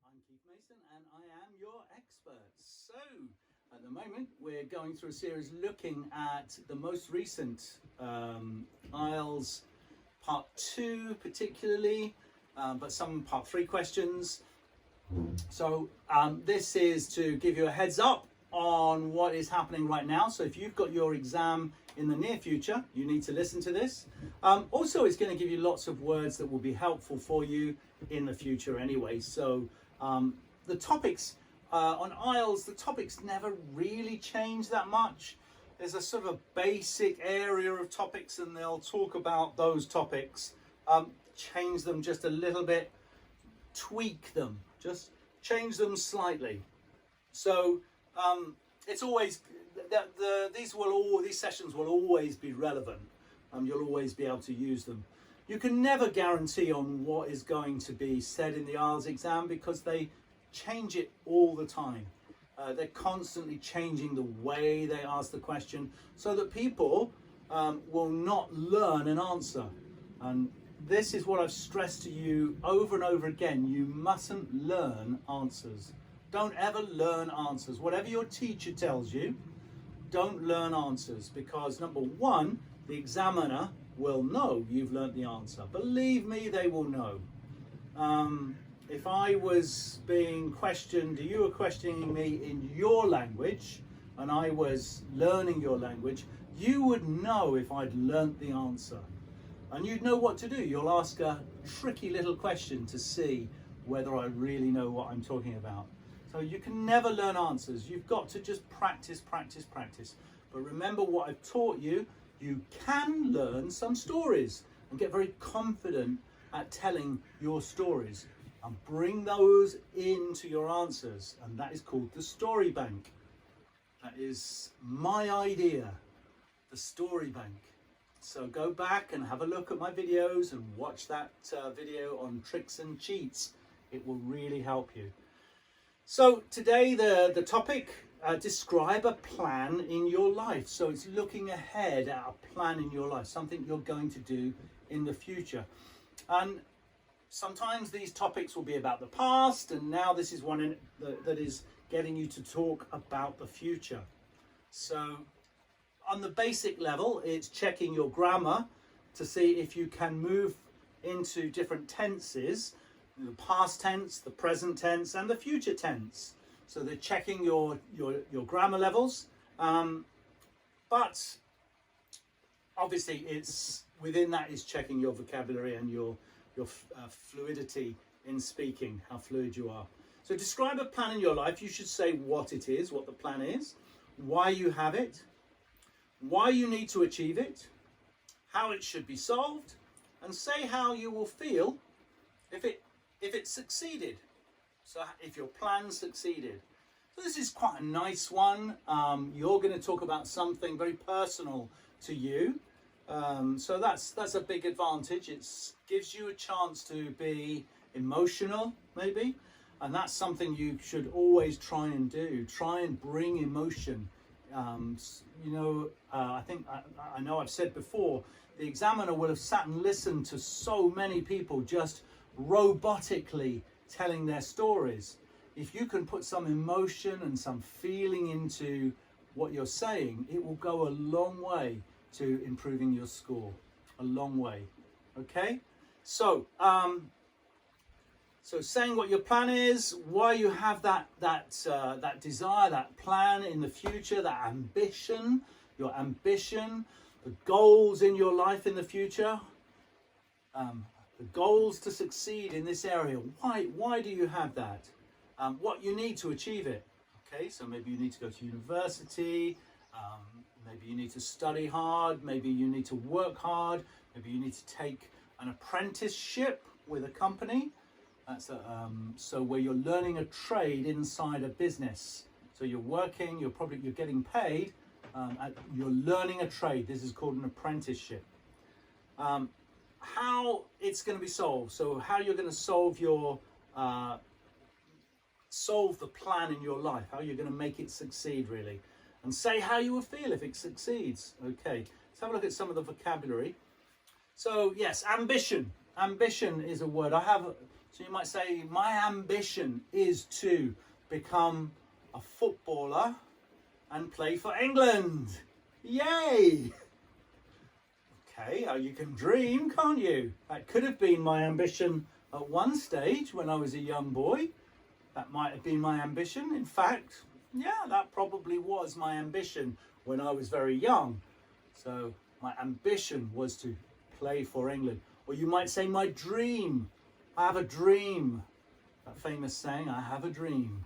I'm Keith Mason and I am your expert. So at the moment we're going through a series looking at the most recent IElTS part 2 particularly, but some part 3 questions. So this is to give you a heads up on what is happening right now. So if you've got your exam in the near future, you need to listen to this. Also, it's going to give you lots of words that will be helpful for you in the future anyway. So the topics on IElTS, the topics never really change that much. There's a sort of a basic area of topics and they'll talk about those topics, change them just a little bit, tweak them, just change them slightly. So it's always these sessions will always be relevant. You'll always be able to use them. You can never guarantee on what is going to be said in the IElTS exam because they change it all the time. They're constantly changing the way they ask the question so that people will not learn an answer. And this is what I've stressed to you over and over again. You mustn't learn answers. Don't ever learn answers. Whatever your teacher tells you, don't learn answers, because number one, the examiner will know you've learnt the answer. Believe me, they will know. If I was being questioned, you were questioning me in your language, and I was learning your language, you would know if I'd learnt the answer. And you'd know what to do. You'll ask a tricky little question to see whether I really know what I'm talking about. So you can never learn answers. You've got to just practice, practice, practice. But remember what I've taught you. You can learn some stories and get very confident at telling your stories and bring those into your answers. And that is called the story bank. That is my idea, the story bank. So go back and have a look at my videos and watch that video on tricks and cheats. It will really help you. So today the topic, describe a plan in your life. So it's looking ahead at a plan in your life, something you're going to do in the future. And sometimes these topics will be about the past, and now this is one that is getting you to talk about the future. So on the basic level, it's checking your grammar to see if you can move into different tenses, the past tense, the present tense, and the future tense. So they're checking your grammar levels, but obviously it's within that is checking your vocabulary and your fluidity in speaking, how fluid you are. So describe a plan in your life. You should say what it is, what the plan is, why you have it, why you need to achieve it, how it should be solved, and say how you will feel if it succeeded. So if your plan succeeded. So this is quite a nice one. You're going to talk about something very personal to you. So that's a big advantage. It gives you a chance to be emotional, maybe. And that's something you should always try and do. Try and bring emotion. I know I've said before, the examiner will have sat and listened to so many people just robotically telling their stories. If you can put some emotion and some feeling into what you're saying, it will go a long way to improving your score. A long way. Okay? So, so saying what your plan is, why you have that desire, that plan in the future, that ambition, your ambition, the goals in your life in the future, the goals to succeed in this area. Why do you have that? What you need to achieve it. Okay, so maybe you need to go to university, maybe you need to study hard, maybe you need to work hard, maybe you need to take an apprenticeship with a company. That's so where you're learning a trade inside a business. So you're working, you're getting paid, you're learning a trade. This is called an apprenticeship. How it's going to be solved. So how you're going to solve solve the plan in your life. How you're going to make it succeed, really. And say how you will feel if it succeeds. Okay, let's have a look at some of the vocabulary. So yes, ambition. Ambition is a word. I have So you might say, my ambition is to become a footballer and play for England. Yay! Okay, you can dream, can't you? That could have been my ambition at one stage when I was a young boy. That might have been my ambition. In fact, yeah, that probably was my ambition when I was very young. So my ambition was to play for England. Or you might say my dream. I have a dream. That famous saying, I have a dream.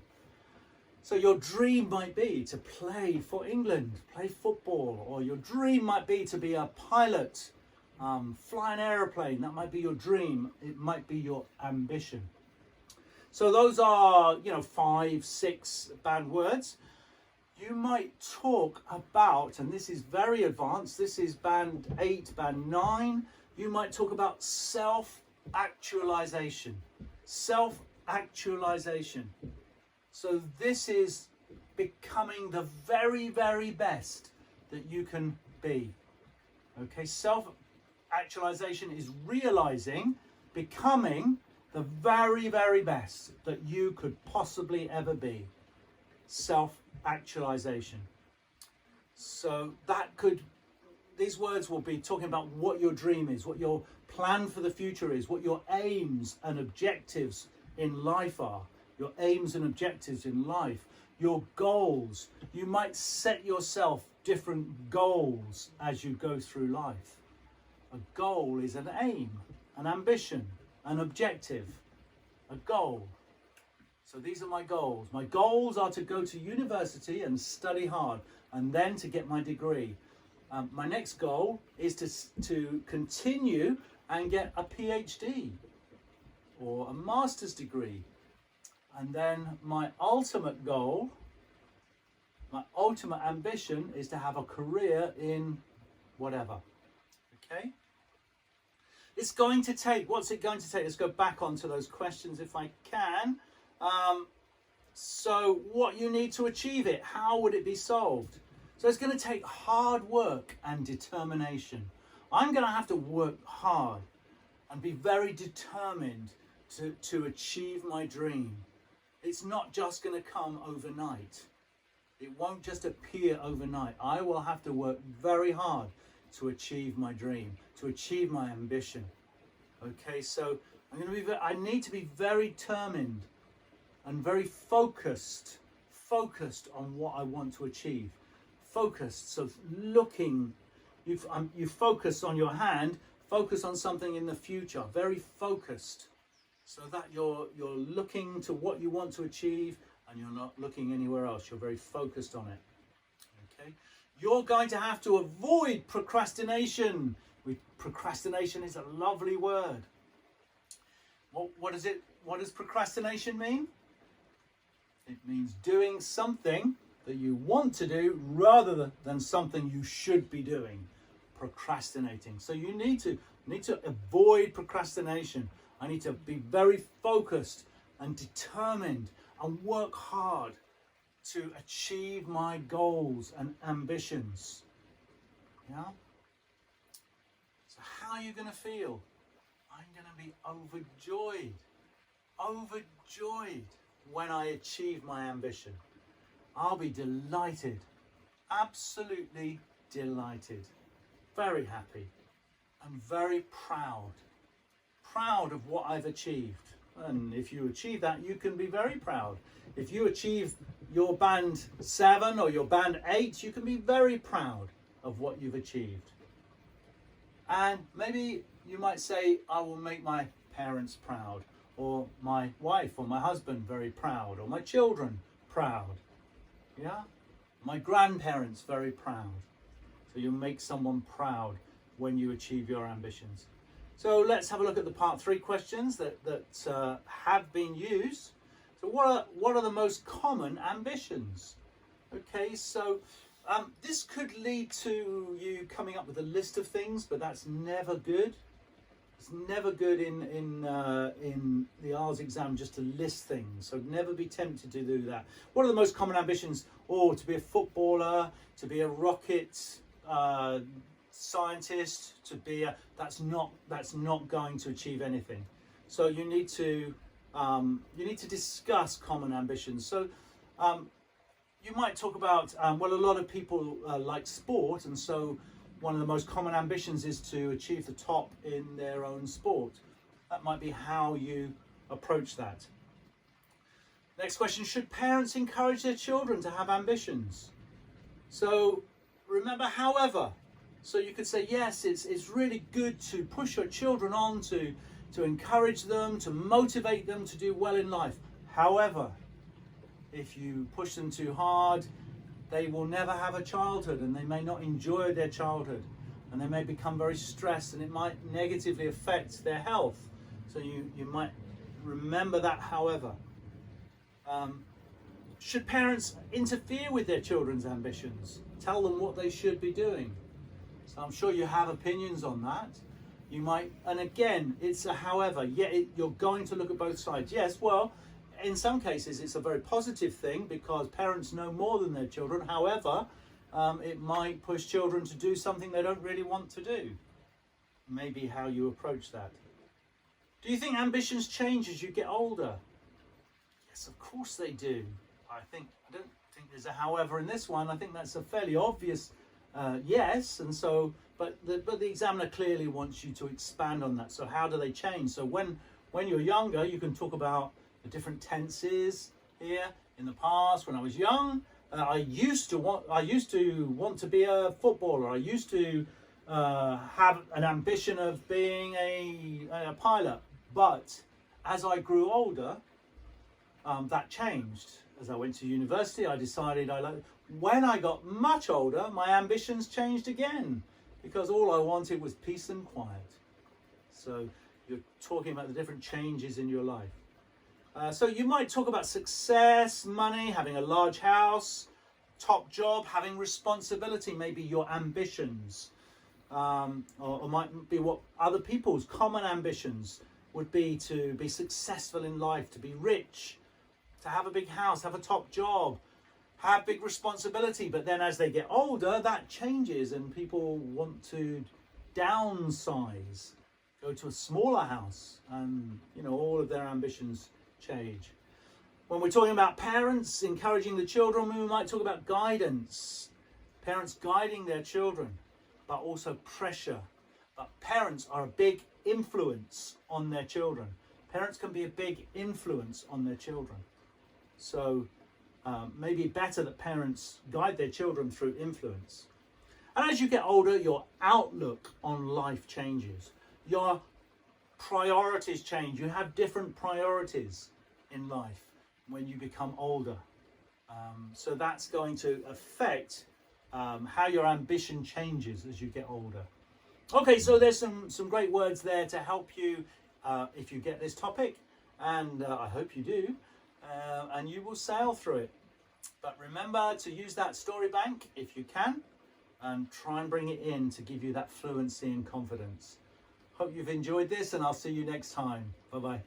So your dream might be to play for England, play football, or your dream might be to be a pilot, fly an aeroplane. That might be your dream. It might be your ambition. So those are, 5, 6 banned words. You might talk about, and this is very advanced, this is band 8, band 9. You might talk about self-actualization. Self-actualization. So this is becoming the very, very best that you can be. Okay, self-actualization is realizing, becoming the very, very best that you could possibly ever be. Self-actualization. So these words will be talking about what your dream is, what your plan for the future is, what your aims and objectives in life are. Your aims and objectives in life, your goals. You might set yourself different goals as you go through life. A goal is an aim, an ambition, an objective, a goal. So these are my goals. My goals are to go to university and study hard and then to get my degree. My next goal is to continue and get a PhD or a master's degree. And then my ultimate goal, my ultimate ambition is to have a career in whatever. Okay? It's going to take, what's it going to take? Let's go back onto those questions if I can. So what you need to achieve it, how would it be solved? So it's going to take hard work and determination. I'm going to have to work hard and be very determined to achieve my dream. It's not just going to come overnight. It won't just appear overnight. I will have to work very hard to achieve my dream, to achieve my ambition. Okay, so I need to be very determined and very focused on what I want to achieve. Focused, so looking, you focus on your hand, focus on something in the future, very focused. So that you're looking to what you want to achieve and you're not looking anywhere else. You're very focused on it. Okay. You're going to have to avoid procrastination. Procrastination is a lovely word. What is it? What does procrastination mean? It means doing something that you want to do rather than something you should be doing. Procrastinating. So you need to avoid procrastination. I need to be very focused and determined and work hard to achieve my goals and ambitions. Yeah? So how are you going to feel? I'm going to be overjoyed when I achieve my ambition. I'll be delighted, absolutely delighted, very happy and very proud of what I've achieved. And if you achieve that, you can be very proud. If you achieve your band 7 or your band 8, you can be very proud of what you've achieved. And maybe you might say, I will make my parents proud, or my wife or my husband very proud, or my children proud. Yeah? My grandparents very proud. So you make someone proud when you achieve your ambitions. So let's have a look at the part 3 questions that have been used. So what are the most common ambitions? Okay, so this could lead to you coming up with a list of things, but that's never good. It's never good in the IElTS exam just to list things. So never be tempted to do that. What are the most common ambitions? Oh, to be a footballer, to be a rocket scientist, to be that's not going to achieve anything. So you need to discuss common ambitions. So you might talk about, well, a lot of people like sport, and so one of the most common ambitions is to achieve the top in their own sport. That might be how you approach that. Next question, should parents encourage their children to have ambitions? So remember, however, so you could say, yes, it's really good to push your children on, to encourage them, to motivate them to do well in life. However, if you push them too hard, they will never have a childhood, and they may not enjoy their childhood, and they may become very stressed, and it might negatively affect their health. So you might remember that, however. Should parents interfere with their children's ambitions? Tell them what they should be doing? So I'm sure you have opinions on that. You might, and again, it's a however. Yeah, you're going to look at both sides. Yes, well, in some cases it's a very positive thing because parents know more than their children. However, it might push children to do something they don't really want to do. Maybe how you approach that. Do you think ambitions change as you get older? Yes, of course they do. I don't think there's a however in this one. I think that's a fairly obvious yes, and so but the examiner clearly wants you to expand on that. So how do they change? So when you're younger, you can talk about the different tenses here. In the past, when I was young, I used to want to be a footballer. I used to have an ambition of being a pilot. But as I grew older, that changed. As I went to university, I decided when I got much older, my ambitions changed again because all I wanted was peace and quiet. So you're talking about the different changes in your life. So you might talk about success, money, having a large house, top job, having responsibility, maybe your ambitions, or might be what other people's common ambitions would be: to be successful in life, to be rich, to have a big house, have a top job, have big responsibility. But then as they get older, that changes and people want to downsize, go to a smaller house, and all of their ambitions change. When we're talking about parents encouraging the children, we might talk about guidance, parents guiding their children, but also pressure. But parents are a big influence on their children. Parents can be a big influence on their children. So maybe better that parents guide their children through influence. And as you get older, your outlook on life changes. Your priorities change. You have different priorities in life when you become older. So that's going to affect how your ambition changes as you get older. Okay, so there's some great words there to help you if you get this topic, and I hope you do, and you will sail through it. But remember to use that story bank if you can, and try and bring it in to give you that fluency and confidence. Hope you've enjoyed this, and I'll see you next time. Bye-bye.